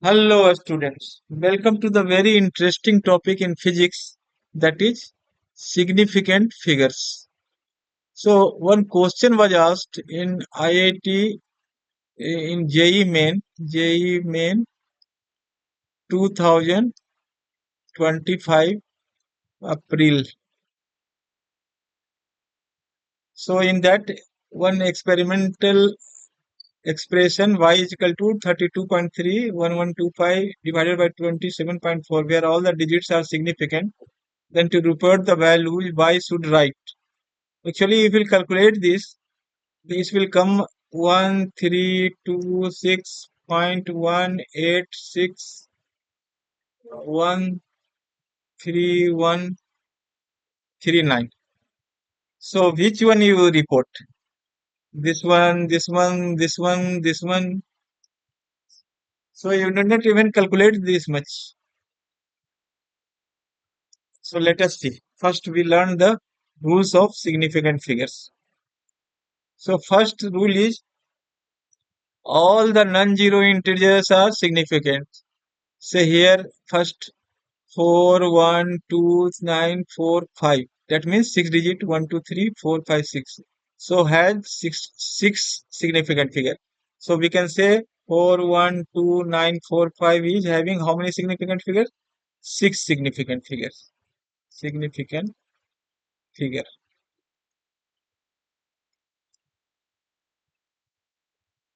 Hello, students. Welcome to the very interesting topic in physics, that is significant figures. So, one question was asked in IIT in JEE Main 2025 April. So, in that one experimental expression y is equal to 32.31125 divided by 27.4, where all the digits are significant, then to report the value y should write. Actually, if we calculate this will come 1326.18613139. So which one you report? This one, this one, this one, this one. So you did not even calculate this much. So let us see. First, we learn the rules of significant figures. So first rule is all the non-zero integers are significant. Say here first 4, 1, 2, 9, 4, 5. That means 6 digit 1, 2, 3, 4, 5, 6. So has six significant figure. So we can say 4, 1, 2, 9, 4, 5 is having how many significant figures? Six significant figures. Significant figure.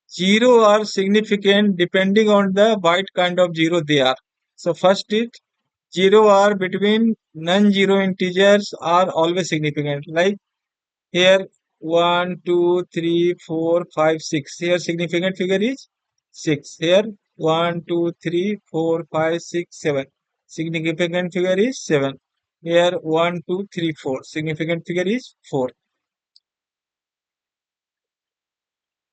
Zero are significant depending on the what kind of zero they are. So first is zero are between non-zero integers are always significant. Like here 1, 2, 3, 4, 5, 6. Here significant figure is 6. Here 1, 2, 3, 4, 5, 6, 7. Significant figure is 7. Here 1, 2, 3, 4. Significant figure is 4.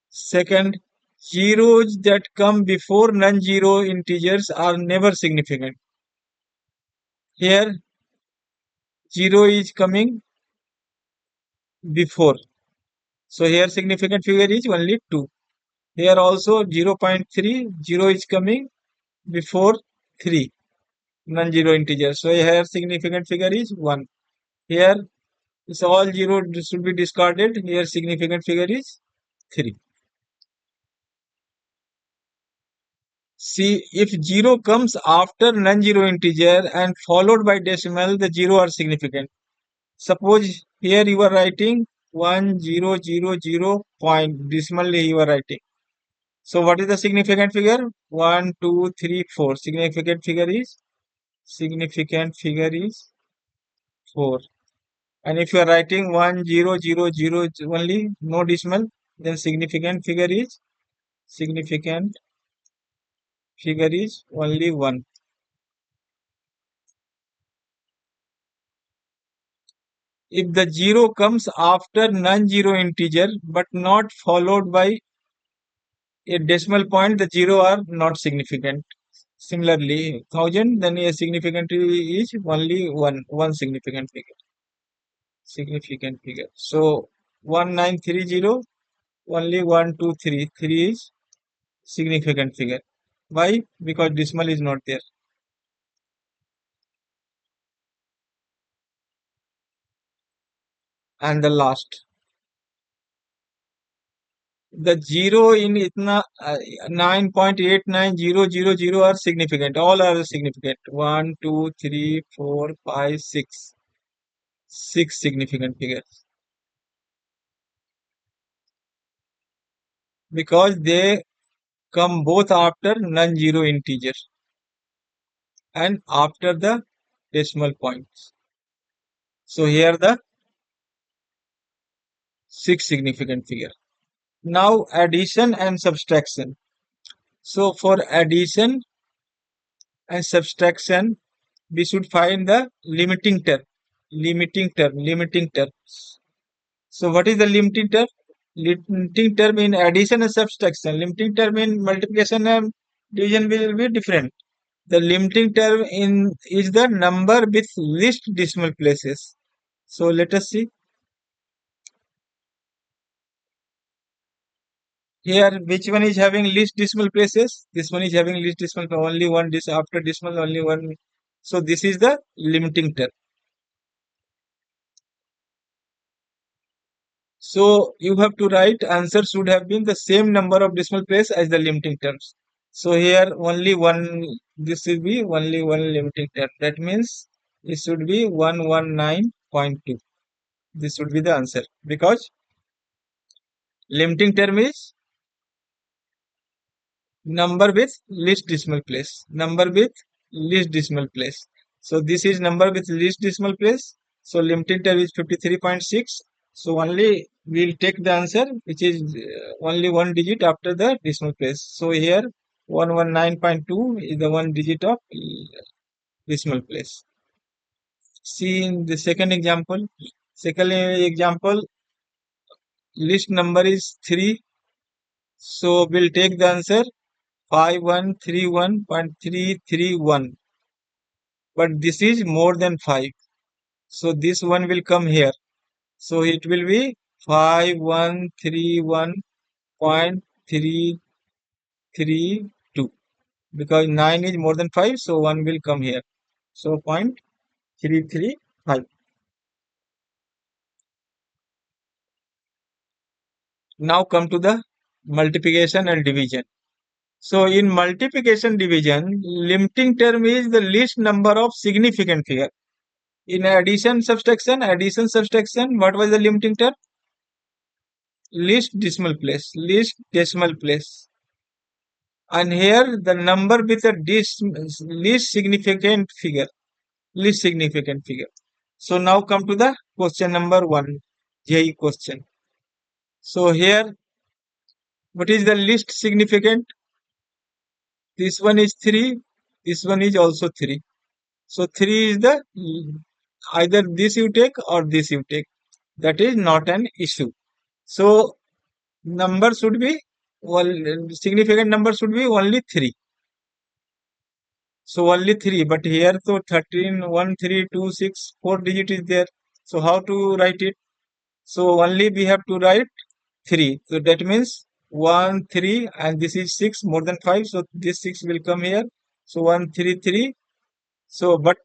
Second, zeros that come before non-zero integers are never significant. Here 0 is coming before. So here significant figure is only 2. Here also 0.3, 0 is coming before 3 non-zero integers. So here significant figure is 1. Here it's all 0 should be discarded. Here significant figure is 3. See, if 0 comes after non-zero integer and followed by decimal, the 0 are significant. Suppose here you are writing 1000 point, decimal you are writing. So what is the significant figure? 1, 2, 3, 4. Significant figure is 4. And if you are writing 1000 only, no decimal, then significant figure is only 1. If the 0 comes after non-zero integer but not followed by a decimal point, the 0 are not significant. Similarly, 1000, then a significant is only one significant figure. So 1930, only 1, 2, 3. 3 is significant figure. Why? Because decimal is not there. And the last, the 0 in itna 9.89000 are significant. All are significant. 1, 2, 3, 4, 5, 6. 6 significant figures. Because they come both after non-zero integer and after the decimal points. So here the 6 significant figure. Now addition and subtraction. So for addition and subtraction, we should find the limiting term. Limiting terms. So what is the limiting term? Limiting term in addition and subtraction. Limiting term in multiplication and division will be different. The limiting term in is the number with least decimal places. So let us see. Here, which one is having least decimal places? This one is having least decimal, only one after decimal, only one. So this is the limiting term. So you have to write answer should have been the same number of decimal place as the limiting terms. So here only one, this will be only one limiting term. That means it should be 119.2. This would be the answer because limiting term is number with least decimal place. Number with least decimal place. So this is number with least decimal place. So limiting term is 53.6. So only we'll take the answer which is only one digit after the decimal place. So here 119.2 is the one digit of decimal place. See in the second example. Second example, list number is 3. So we'll take the answer 5131.331. But this is more than 5. So this one will come here. So it will be 5131.332 because 9 is more than 5, so 1 will come here. So 0.335. Now come to the multiplication and division. So in multiplication division, limiting term is the least number of significant figure. In addition subtraction, what was the limiting term? Least decimal place, least decimal place. And here the number with the least significant figure, least significant figure. So now come to the question number 1, JE question. So here, what is the least significant? This one is 3, this one is also 3. So 3 is the, either this you take or this you take. That is not an issue. So number should be, well, significant number should be only 3. So only 3, but here so 13, 1, 3, 2, 6, 4 digit is there. So how to write it? So only we have to write 3. So that means 1, 3 and this is 6 more than 5. So this 6 will come here. So 1, 3, 3. So but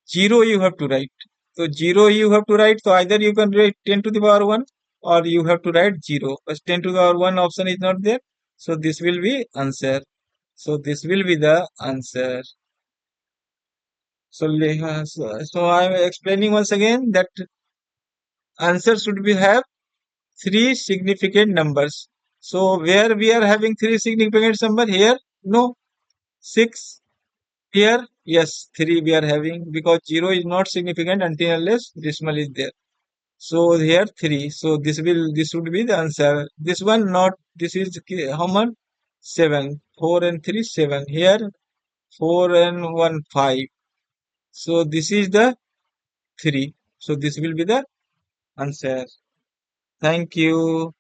0 you have to write. So 0 you have to write. So either you can write 10 to the power 1 or you have to write 0. But 10 to the power 1 option is not there. So this will be answer. So this will be the answer. So, so I am explaining once again that answer should be have 3 significant numbers. So where we are having 3 significant number here? No. 6. Here, yes, 3 we are having because 0 is not significant until unless decimal is there. So here 3. So this would be the answer. This one not, this is how much? 7. 4 and 3, 7. Here 4 and 1, 5. So this is the 3. So this will be the answer. Thank you.